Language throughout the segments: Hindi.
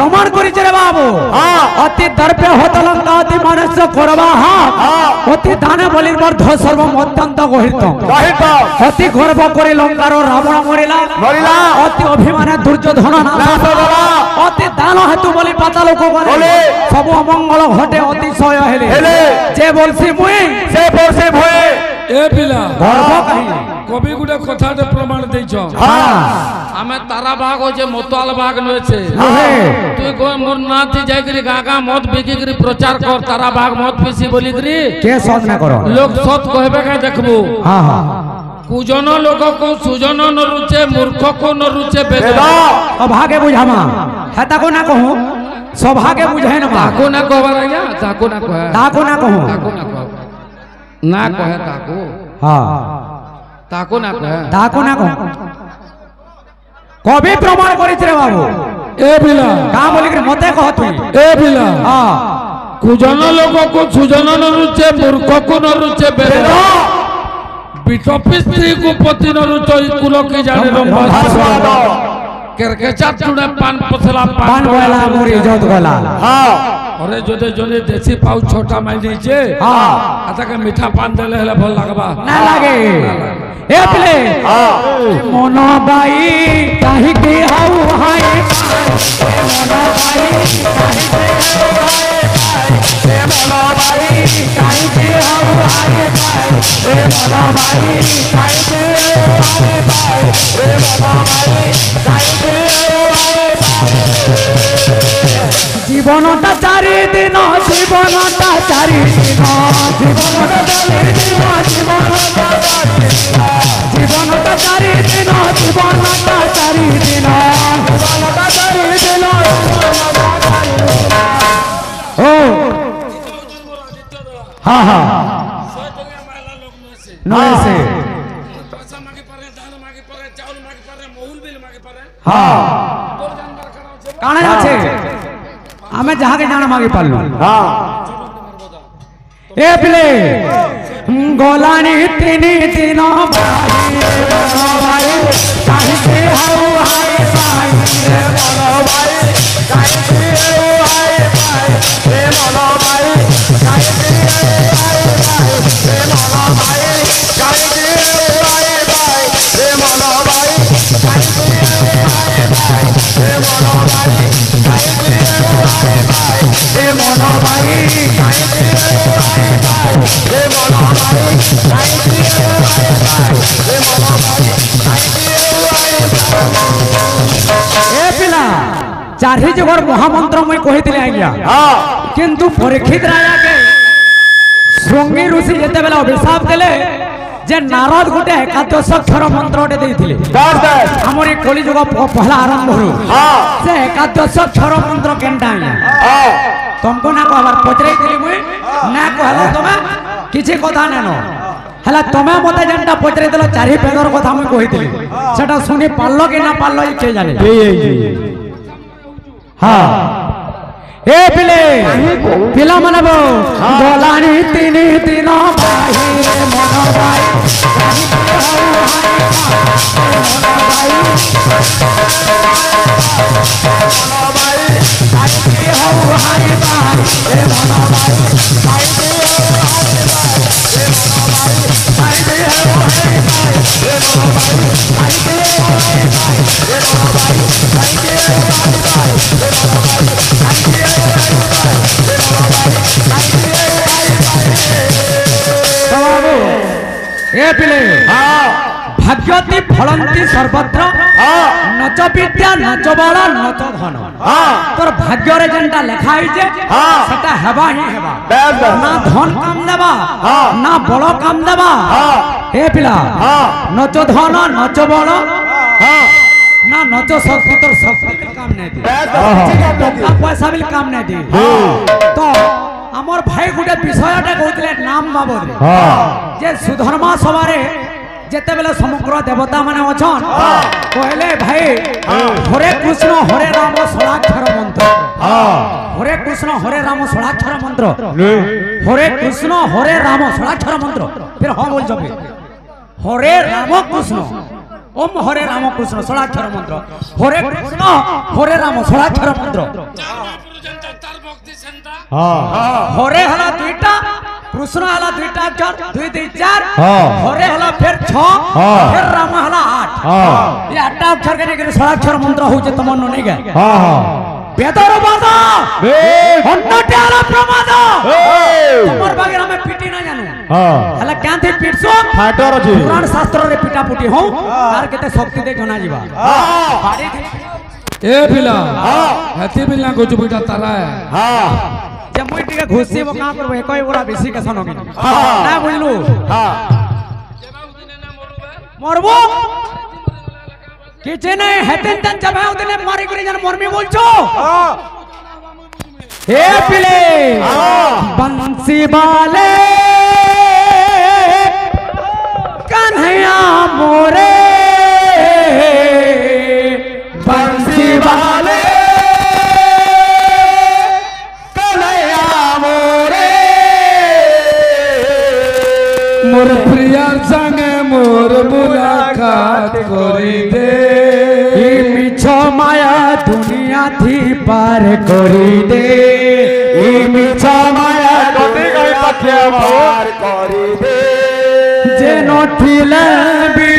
প্রমাণ করেছে রে বাবু অতি দর্পে হত লঙ্কা অতি মনুষ্য করবা অতি দানে বলির বর্ধ সর্বম অত্যন্ত গহিত অতি গর্ব করে লঙ্কার রাবণ মরিলা অতি অভিমানে দুর্যোধন অতি দান হেতু বলি পাতালোক করে সব অমঙ্গল ঘটে অতিশয় হেলে যে বলছি মুই সে বলছে ভয়ে এ পিলা গর্ব কাহিনী কবি গুড়ে কথাতে প্রমাণ দেইছ আমি তারা বাঘ হচ্ছে মতোয়াল বাঘ নয়েছে তুই কই মোর নাতি যাইকরি গাগা মদ বিকি করি প্রচার কর তারা বাঘ মদ পিসি বলি করি কে সৎ না করো লোক সৎ কইবে কা দেখবো হ্যাঁ হ্যাঁ কুজন লোক কো সুজন ন রুচে মূর্খ কো ন রুচে বেদ ভাগে বুঝামা হ্যাঁ তাকো না কহু সভাগে বুঝাই না তাকো না কবার আয়া তাকো না কহে তাকো না কহু তাকো না কহ না কহে তাকো হ্যাঁ তাকো না কহে তাকো না কহু কবি প্রমাণ করেছে রে বাবু এ বিলা কা বলি করে মতে কহ তুই এ বিলা হ্যাঁ কুজন লোক কো সুজন ন রুচে মূর্খ কো ন রুচে বেদ বিটপি স্ত্রী কো পতি ন রুচে কুল কি জানে রম্ভা কেরকেচা টুডে পান পছলা পান গলা মোর ইজ্জত গলা হ্যাঁ अरे जोदे जोदे देसी पाउ छोटा माई नीचे हां आता के मीठा पान देले हले भल लागबा ना लागे ए प्ले हां मोनो बाई काहे के हाउ हाय मोनो बाई काहे के हाउ हाय रे मोनो बाई काहे के हाउ हाय रे मोनो बाई काहे के জীবনটা চারি দিন জীবনটা চারি দিন জীবনটা চারি দিন জীবনটা চারি দিন জীবনটা চারি দিন জীবনটা চারি দিন ও হ্যাঁ হ্যাঁ নয়েছে पैसा मागे पारे धान मागे पारे चावल मागे पारे महुल बिल मागे पारे হ্যাঁ তোর জানবার কারণ আছে কানে আছে আমি যাহাকে জানা মাগি পারলু হ্যাঁ এ প্লে গোলানি তিনি দিন ভাই কাহিতে হাউ হাই ভাই রে বলো ভাই কাহিতে হাউ হাই ভাই রে বলো ভাই কাহিতে হাউ হাই রে বলো ভাই কাহিতে হাউ হাই ভাই রে বলো ভাই কাহিতে হাউ হাই ভাই রে বলো ভাই কাহিতে রে মনো ভাই কাহিতে হাউ হাই রে বলো ভাই কাহিতে হাউ হাই রে বলো ভাই কাহিতে হাউ হাই এ পিলা চারি যুগর মহামন্ত্র মই কহিলে আজ্ঞা কিন্তু পরীক্ষিত রাজাকে শৃঙ্গী ঋষি যেতেবেলে অভিশাপ দেলে যে নারদ গোটে একাদশ অক্ষর মন্ত্রটে ଦେଇଥିଲେ আমার এই কলিযুগ পহলা আরম্ভ হল সে একাদশ অক্ষর মন্ত্র কেনটা আজ্ঞা तुमको ना कहबार पचराई दिली मुई ना कहला तमे किछि कथा नेनो हला तमे मते जनटा पचराई देलो चारि पेदर कथा मुई कहितली सेटा सुनी पाल्लो कि ना पाल्लो ई के जाने हां ए पिले पिला मनबो गोलानी तिनी तिनो भाई रे मनो भाई ए पिले भाग्यति फलंती सर्वत्र नच विद्या नच बल नच धन तोर भाग्य रे जेंटा लेखा होइजे सेटा हेबा ही हेबा ना धन काम देबा ना बल काम देबा ए पिला नच धन नच बल ना नच शक्ति तोर शक्ति भी काम नहीं दे टका पैसा भी काम नहीं दे तो আমার ভাই গুটে বিষয়টা কইলে নাম বাবদ যে সুধর্মা সভারে যেতেবেলে সমগ্র দেবতা মানে অছন কইলে ভাই হরে কৃষ্ণ হরে রাম ষোড়াক্ষর মন্ত্র হরে কৃষ্ণ হরে রাম ষোড়াক্ষর মন্ত্র হরে কৃষ্ণ হরে রাম ষোড়াক্ষর মন্ত্র फिर हाँ बोल जब हरे राम कृष्ण ओम हरे राम कृष्ण षोड़ाक्षर मंत्र हरे कृष्ण हरे राम षोड़ाक्षर मंत्र हरे हला दुईटा कृष्ण हला दुईटा अक्षर 2 2 4 हरे हला फिर 6 फिर राम हला 8 ये 8 अक्षर के ने षोड़ाक्षर मंत्र होचे तमन नहीं गए बेदर बादा अन्नट्याला प्रमाद तमर बागे हमें पिटी ना जानू हला क्यां थे पिटसो फाटर अछि पुराण शास्त्र रे पिटा पुटी हो तार केते शक्ति दे जना जीवा बाड़ी ए पिला हती पिला को चुपटा तारा है जे मुई टिके घुसी वो का करबो एकई बोरा बेसी के सन होगी ना बुझलु मरबो किछे नहीं हेतेन तन जब है उतने मारी करी जन मरमी बोलछो हे पिले बंसी वाले कन्हैया मोरे बंसी वाले कन्हैया मोरे मोर प्रिया संग मोर मुलाकात करी दे मिछो माया दुनिया थी पार करी दे मिछो माया दुनिया थी पार करी दे जे नथिले भी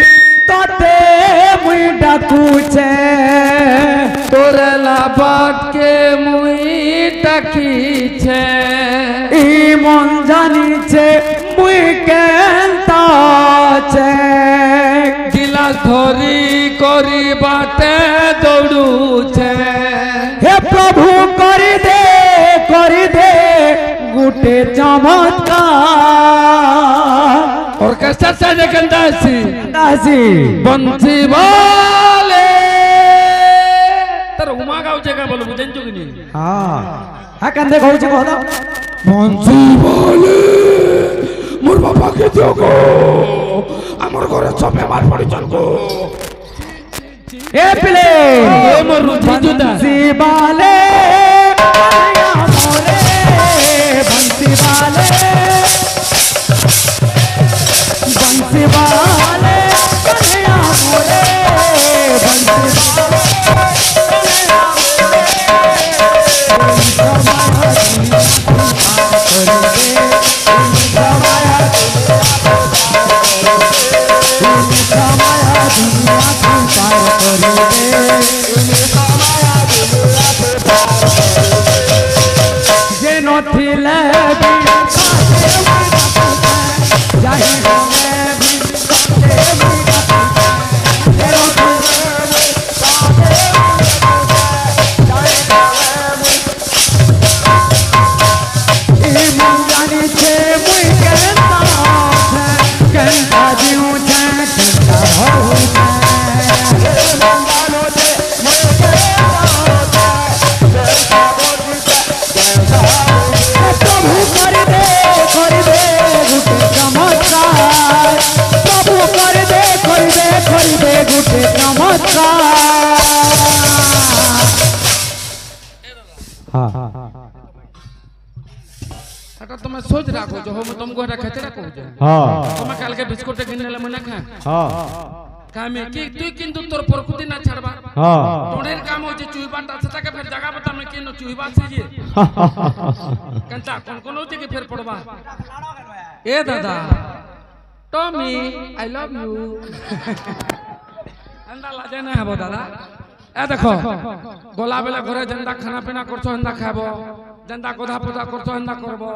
तते मुई डाकुचे तोरे लाबाट के मुई डाकीछे ई मन जानिचे मुई केनता छे गिलास धरी करी बाटे दौड़ूछे हे प्रभु करी दे गुटे चमत्कार ऑर्केस्ट्रा से देखंदा दासी बंसी वाले तर उमा गावचे का बोलू बुझंचो की नहीं हां हा कंदे कहूचे कहदा बंसी वाले मोर बाबा के दियो को हमर घरे सब बेमार पड़ी चल को ए पिले ए मोर रुचि जुदा बंसी वाले कन्हैया मोरे बंसी वाले कन्हैया मोरे जे नथिले हटा तुम सोच राखो जो हम तुमको हटा खचरा कहू जे हां तुम काल के बिस्कुट गिनले मना खा हां कामे की तू किंतु तोर प्रकृति ना छड़बा हां तोड़ेर काम हो जे चुईबा ताछता के फिर जगह बता में किनो चुईबा से जे कंता कोन हो जे के फिर पड़बा ए दादा टॉमी आई लव यू अंदा लाजे ना हबो दादा ए देखो गोला बेला घरे जंदा खाना पीना करछो हंदा खाबो जंदा गोधा पोधा करछो हंदा करबो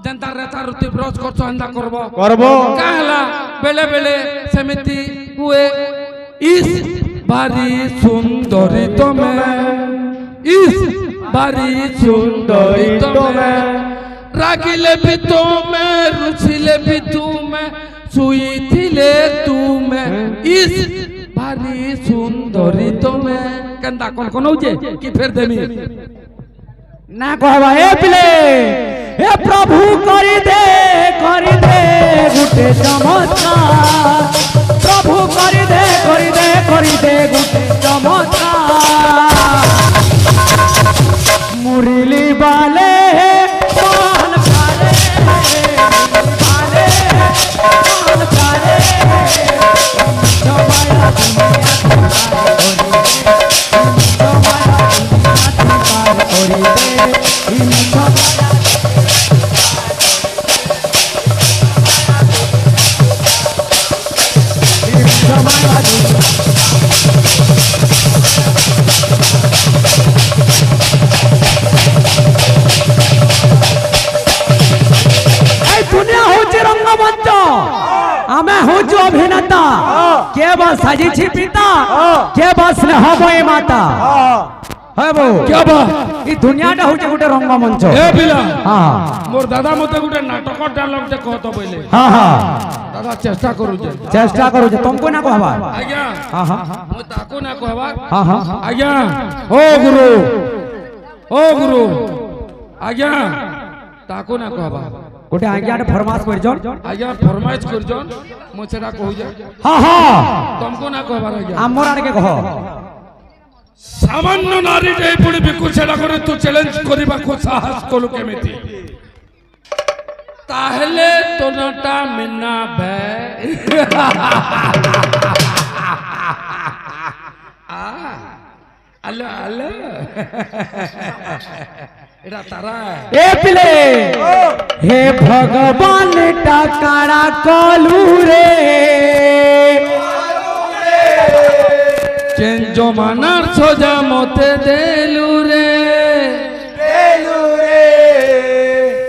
जंदा रेता रुति ब्रश करछो हंदा करबो काहला बेले बेले समिति हुए इस भारी सुंदरी तमे इस भारी सुंदरी तमे रागिले भी तो मैं रुचिले भी तू मैं सुई थिले तू मैं इस भारी सुंदरी तो मैं कंदा कौन हो जे कि फिर देमी ना कहबा ए पिले ए प्रभु करी दे गुटे चमत्कार प्रभु करी दे गुटे चमत्कार मुरली वाले पान खाले पान खाले जमाया बा साजिछि पिता के बा स्नेहमय माता है बो क्या बा ई दुनियाटा होचे गुटे रंगमंच ए पिला हां मोर दादा मते गुटे नाटक डायलॉग दे कहत बोले हां हां दादा चेष्टा करू जे तुमको ना कहबा आज्ञा हां हां मु ताको ना कहबा हां हां आज्ञा ओ गुरु आज्ञा ताको ना कहबा गोटे आज्ञाटे फरमाइश कर जन आज्ञा फरमाइश कर जन मु सेटा कहू जा हां हां तुमको ना कहबा आज्ञा हमर आड़े के कह सामान्य नारी रे पुणी बिकु सेटा करे तू चैलेंज करिबा को साहस कोलु केमिति ताहले तोनटा मिना भे अल्लाह एटा तारा ए पिले हे भगवान टाकाड़ा कलू रे चेंजो मानार सोजा मते देलू रे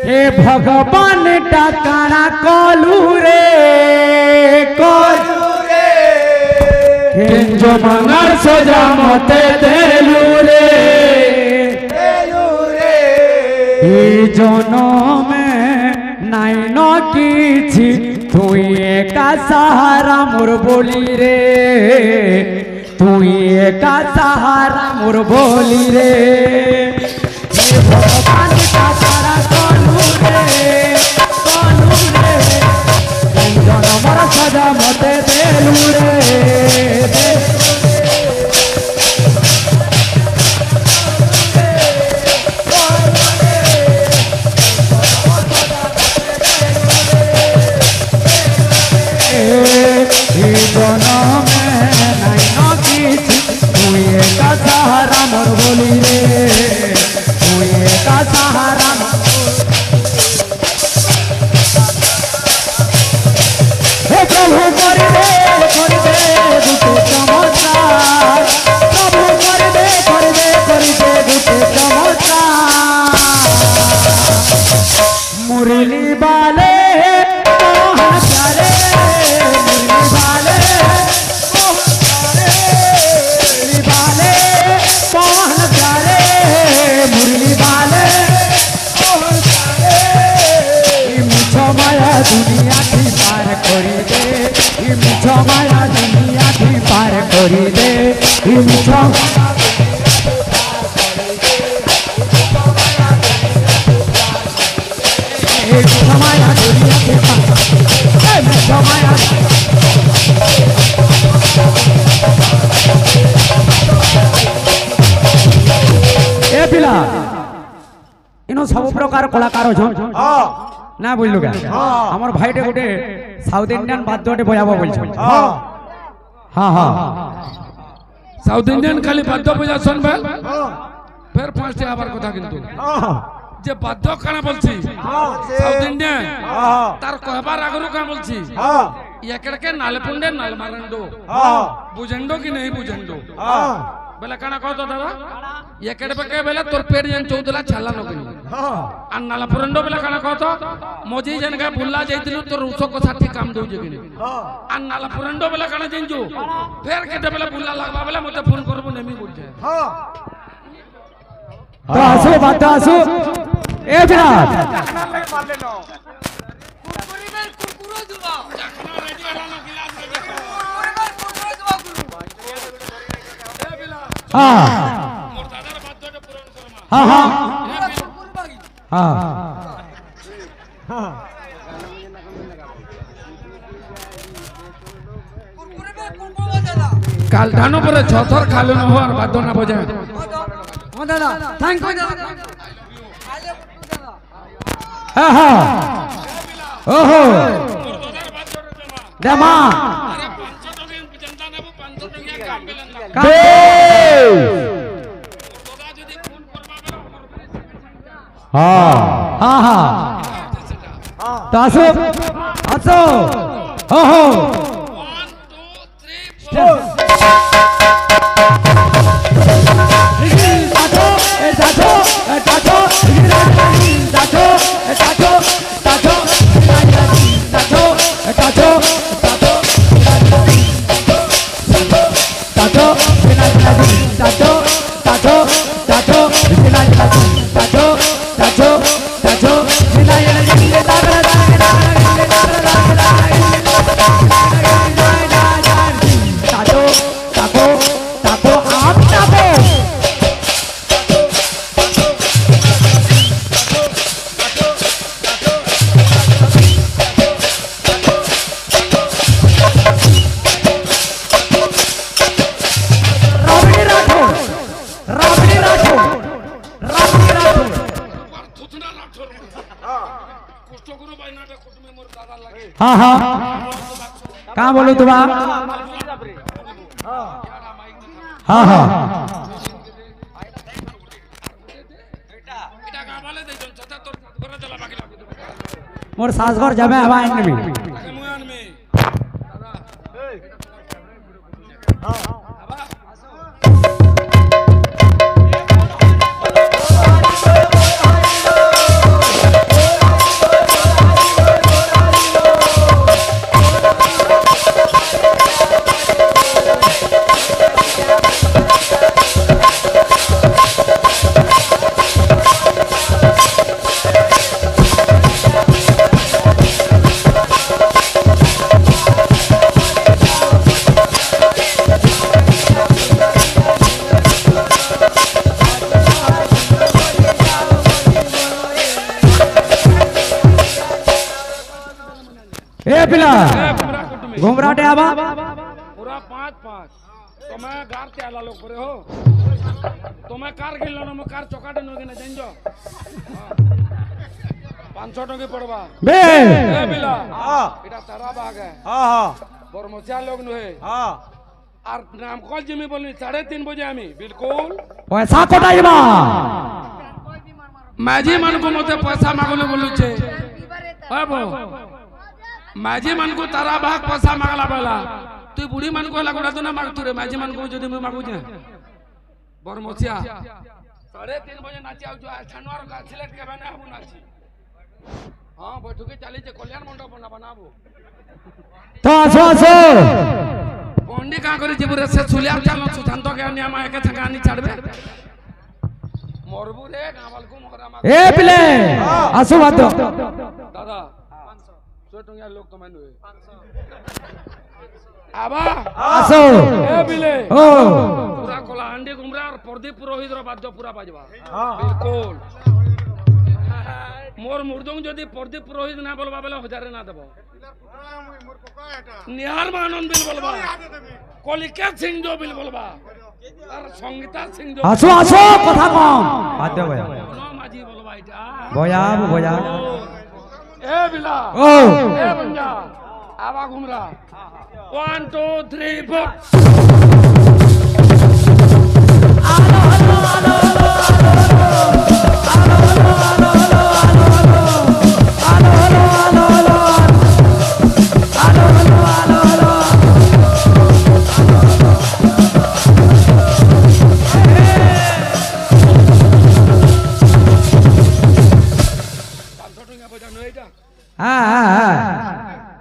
हे भगवान टाकाड़ा कलू रे चेंजो मानार सोजा मते देलू रे जनमे नाइन किछि तुई एका सहारा मोर बोली रे तुई एका सहारा मोर बोली रे हे भगवान का सारा कलू रे जनमर सजा मते देलू रे सहारा मोर बोली रे तू एका सहारा हे प्रभु कर दे गुटे चमत्कार प्रभु कर दे गुटे चमत्कार मुरली बाले मोहन प्यारे मुरली बाले मोहन प्यारे मुरली बाले मिछ माया दुनिया की पार करी दे मिछ माया दुनिया की पार करी दे मिछ माया दुनिया की पार मिछ माया ए पिला इनो सब प्रकार कलाकार छ ना बोललु का हमर भाईटे गुटे साउथ इंडियन बाद्यटे बजाबो बोल छ हां हां साउथ इंडियन खाली बाद्य बजा सुन बे फिर पांचटे आबार कथा किंतु जे बाद्य काना बोलছি साउथ इंडियन तार कहबार आगरु का बोलছি एकड़के नालपुंडे नालमारंडो बुझंडो कि नहीं बुझंडो बेला काना कहतो दादा एकड़ बके बेला तोर पेट जन चौदला छाला नकनी आ नालपुरंडो बेला काना कहतो मोजी जन का भुल्ला जाइतिलु तोर उso को साथी काम दउ जगिनी आ नालपुरंडो बेला काना जंजू फेर केते बेला भुल्ला लागबा बेला मते फोन करबो नेमी बोल जाय तो आसो बात आसो ए विराट मार ले नो कुरकुरी में कुरकुरो दुबा रेडी वाला गिलास में कुरकुरी दुबा गुरु हां मोर दादार बाद्यटे पुराण करमा हां हां हां कुरकुरी में कुरकुरो बजाला काल धानो पर छथर खाले न हो और बाद्य ना बजा ओ दादा थैंक यू दादा हां हां ओहो देमा अरे 500 टका जनता ने 500 टका काम बेलन का दादा যদি ফোন করবা हां हां हां तो आसो आसो ओहो 1 2 3 Tacho हाँ हाँ कहाँ बोलू तुम हाँ हाँ मोर सासघर जमे हवा में घुमराटे आवा पूरा 5-5 तो मैं गार के आला लोग परे हो तो मैं कार गिल लो मैं कार चौकाटे नोगे ना जान जो 500 टके पड़वा बे ए बिला हां एटा तारा बाग है हां हां बरमसिया लोग नु है हां और नाम कॉल जिमी बोलनी 3:30 बजे आमी बिल्कुल पैसा कोटाइबा माजी मन को मते पैसा मागले बोलु छे बाबू माजी मन को तारा भाग पैसा मागला बेला तू बुढ़ी मन को लागुडा तो ना माग तू रे माजी मन को जदी मैं मागू जे बरमसिया 3:30 बजे नाची आउ जो छनवार का सिलेक्ट के बना आबू नाची हां बैठके चली जे कल्याण मंडप बना बनाबू तो आसो आसो पंडी का करी जेबुरे से सुलिया चाल सुशांत के अन्या मा एके छगा आनी छाड़बे मरबू रे गावल को मोहरा मा ए पिले आसो बात दादा 100 टंगिया लोग तो मैंने 500 आबा आसो ए बिले ओ पूरा कोला अंडे गुमरा और प्रदीप पुरोहित रो बाजो पूरा बाजवा बिल्कुल मोर मुर्दंग जदी प्रदीप पुरोहित ना बोलबा बेले 1000 ना देबो निहार आनंद बिल बोलबा कलिका सिंह जो बिल बोलबा और संगीता सिंह जो आसो आसो কথা কম বাদ ভয়া माजी बोलबा এটা ভয়া ভয়া ए बिला ओ ए बंजा आवा घुमरा 1 2 3 4 आलो आलो आलो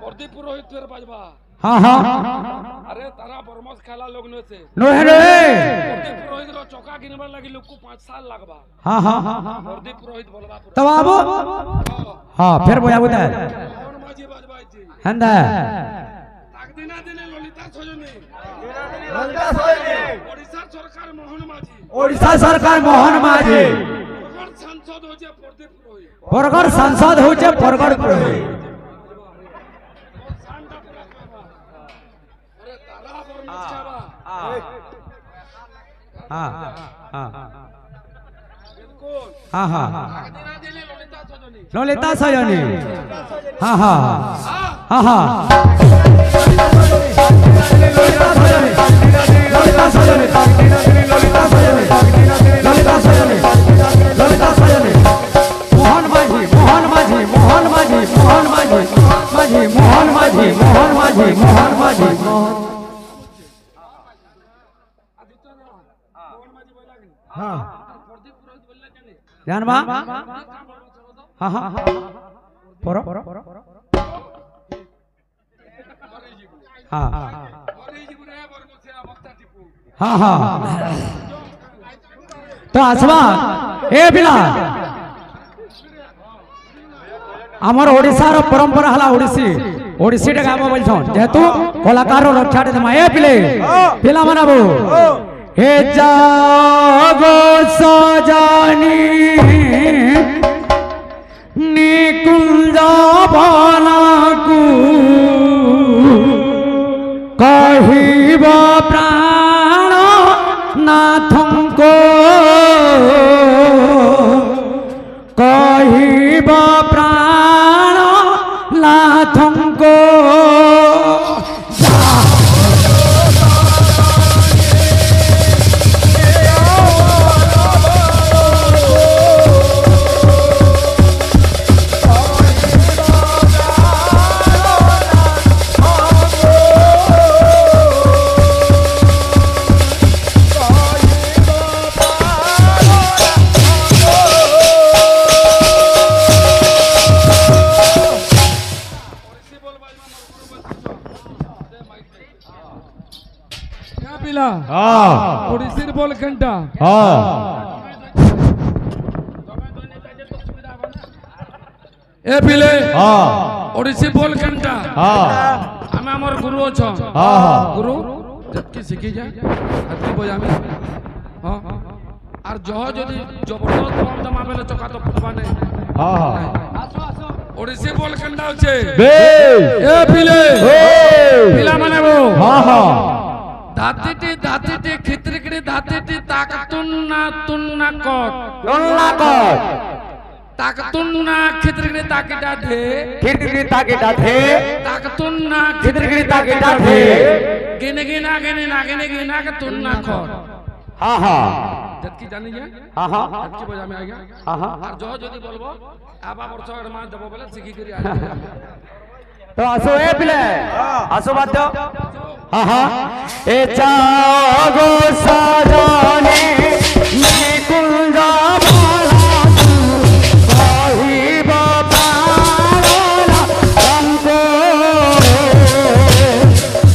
प्रदीप पुरोहित तेरे बाजवा हाँ हाँ अरे तारा बरमस खेला लोग ने से नो है रे प्रदीप पुरोहित रो चौका गिनबा लगी लोग को 5 साल लगबा हाँ हाँ प्रदीप पुरोहित बोलबा तब आबो हाँ फिर बोया बुदा कौन माजी बाजवा छी हंदा ताक दिना दिने ललिता सजनी ओडिशा सरकार मोहन माझी बरगढ़ सांसद होचे बरगढ़ पुरोहित हाँ हाँ हाँ हाँ ललिता सजनी हाँ हाँ हाँ हाँ ललिता सजनी मोहन माझी मोहन माझी मोहन माझी मोहन माझी माझी मोहन माझी मोहन माझी मोहन माझी हाँ जानबा हाँ हाँ परो हाँ हाँ हाँ तो आसवा ए बिला आमर ओडिशा रो परंपरा हला ओडिसी ओडिसी टे गाबो बोलछन जेतु कलाकार रो रक्षा दे मा ए पिले पिला मनाबो हे जागो सजानी निकुंज बालाकू कहिब प्राण नाथंको कहिब प्राण ओडिसी बोल केनटा ए पिले ओडिसी बोल केनटा हमें हमर गुरु अछ गुरु जबकि शिखी जाए हाथी बजामी हां और जह जदी जबरदस्त बम दमा बेले चका तो फुटबा नहीं ओडिसी बोल केनटा होचे ए पिले पिला माने वो दातीटी खित्रिकड़ी दातीटी ताकतुन्ना तुन्ना कोट ताकतुन्ना खित्रिकड़ी ताकिटा थे ताकतुन्ना खित्रिकड़ी ताकिटा थे गिने गिना के तुन्ना कोट जबकि जानी है जबकि बजा में आ गया और जो जदी बोलबो आबा वर्ष मा जब बोले सिखी करी आ तो आसो ए पिले आसो बात ए जागो सजने निकुंजा माला कही बापाला हमको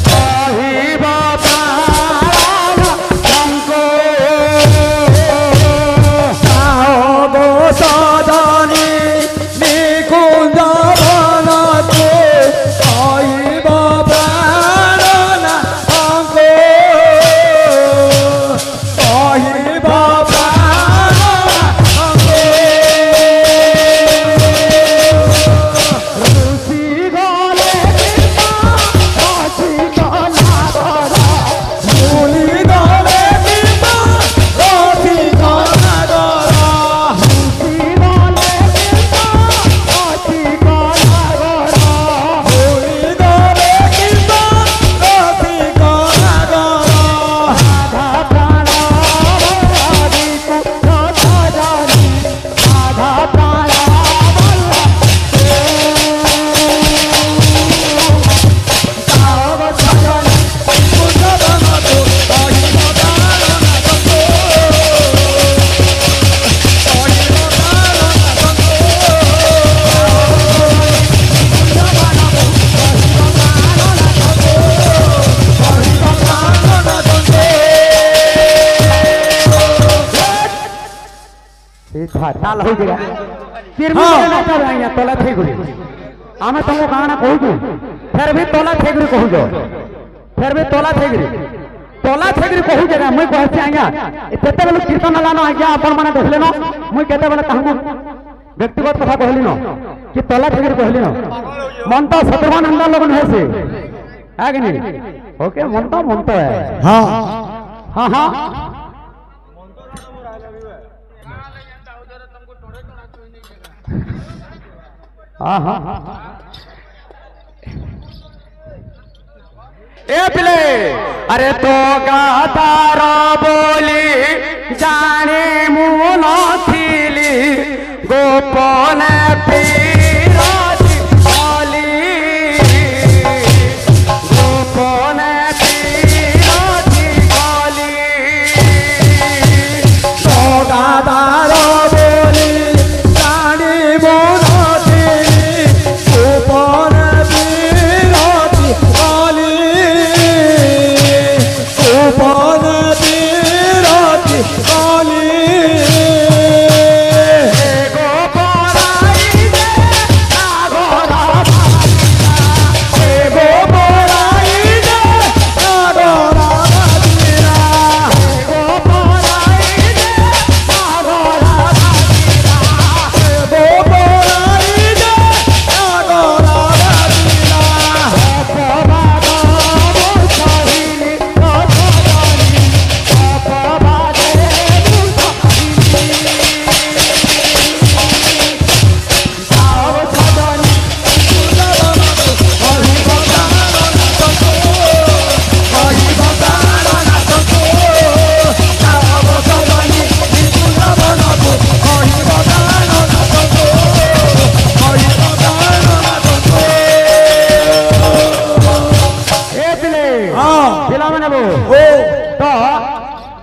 कही बापाला हमको जागो सजने निकुंजा ताल हो गया फिर भी नाचा जाएंगे तोला ठेगुरी आमे तुमको गाना कहू फिर भी तोला ठेगुरी कहू फिर भी तोला ठेगुरी कहू जगह मुई कहते आज्ञा केते बेले कीर्तन लानो आज्ञा आपण माने देखले न मुई केते बेले कहू व्यक्तिगत कथा कहली न कि तोला ठेगुरी कहली न मन तो शत्रुघ्न लगन है से है कि नहीं ओके मन तो है हां हां ए पिले अरे तो गातारा बोली जाने मुन थीली गोपन पीराती बोली गोपन पीराती बोली तो गातारा बोली जाने मुन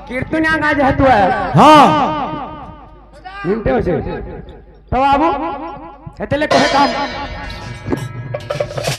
कीर्तनिया गाय जेहेतु है हाँ तो बाबू एतले कहे काम